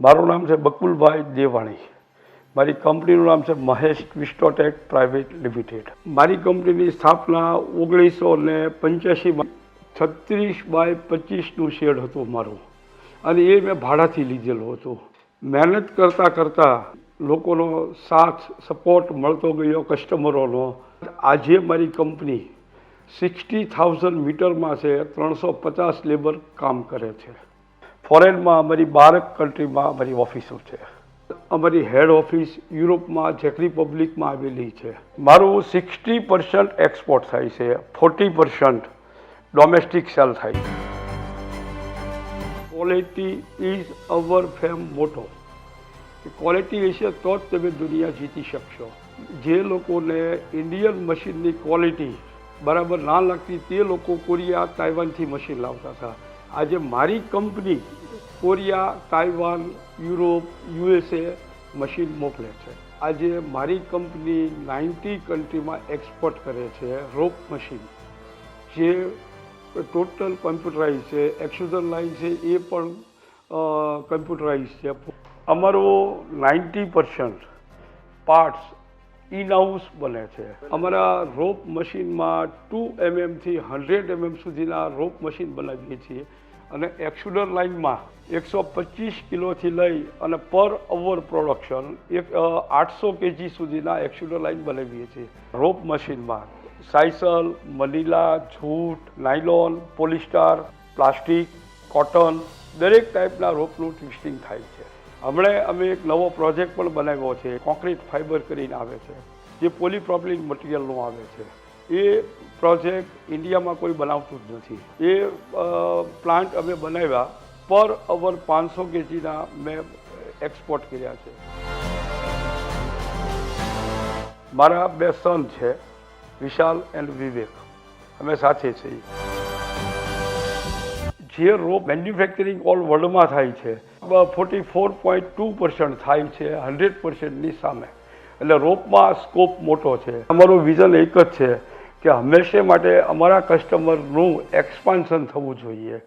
મારું નામ છે બકુલભાઈ દેવાણી. મારી કંપનીનું નામ છે મહેશ ક્વિસ્ટોટેક પ્રાઇવેટ લિમિટેડ. મારી કંપનીની સ્થાપના 1985માં 36x25નું શેડ હતું મારું, અને એ મેં ભાડાથી લીધેલું હતું. મહેનત કરતાં કરતાં લોકોનો સાથ સપોર્ટ મળતો ગયો, કસ્ટમરોનો. આજે મારી કંપની 60,000 મીટરમાં છે, 350 લેબર કામ કરે છે. ફોરેનમાં અમારી 12 કન્ટ્રીમાં અમારી ઓફિસો છે. અમારી હેડ ઓફિસ યુરોપમાં, ચેક રિપબ્લિકમાં આવેલી છે. મારું 60% એક્સપોર્ટ થાય છે, 40% ડોમેસ્ટિક સેલ થાય છે. ક્વોલિટી ઇઝ અવર ફેમ મોટો. ક્વોલિટી હશે તો જ તમે દુનિયા જીતી શકશો. જે લોકોને ઇન્ડિયન મશીનની ક્વોલિટી બરાબર ના લાગતી તે લોકો કોરિયા, તાઇવાનથી મશીન લાવતા હતા. આજે મારી company Korea, Taiwan, Europe, USA machine મોકલે છે. આજે મારી કંપની 90 કન્ટ્રીમાં એક્સપોર્ટ કરે છે રોપ મશીન, જે ટોટલ કમ્પ્યુટરાઇઝ છે. એક્સ્ટ્રુઝન લાઇન છે એ પણ કમ્પ્યુટરાઇઝ છે. અમારો 90% પાર્ટ્સ ઇન હાઉસ બને છે. અમારા રોપ મશીનમાં 2 mm થી 100 mm સુધીના રોપ મશીન બનાવીએ છીએ, અને એક્સ્ટ્રુડર લાઇનમાં 125 કિલોથી લઈ અને પર અવર પ્રોડક્શન 800 kg સુધીના એક્સ્ટ્રુડર લાઇન બનાવીએ છીએ. રોપ મશીનમાં sisal, manila, jute, nylon, polyester, plastic, cotton દરેક ટાઈપના રોપનું ટ્વિસ્ટિંગ થાય છે. હમણાં અમે એક નવો પ્રોજેક્ટ પણ બનાવ્યો છે, કોન્ક્રીટ ફાઇબર કરીને આવે છે, જે પોલીપ્રોપિલિન મટીરિયલનો આવે છે. એ પ્રોજેક્ટ ઇન્ડિયામાં કોઈ બનાવતું જ નથી. એ પ્લાન્ટ અમે બનાવ્યા, પર અવર 500 kgના મેં એક્સપોર્ટ કર્યા છે. મારા 2 સન છે, વિશાલ એન્ડ વિવેક. અમે સાથે છીએ. જે રોપ મેન્યુફેક્ચરિંગ ઓલ વર્લ્ડમાં થાય છે 44.2% થાય છે 100%ની સામે. એટલે રોપમાં સ્કોપ મોટો છે. અમારું વિઝન એક જ છે કે હંમેશા માટે અમારા કસ્ટમરનું એક્સપાન્શન થવું જોઈએ.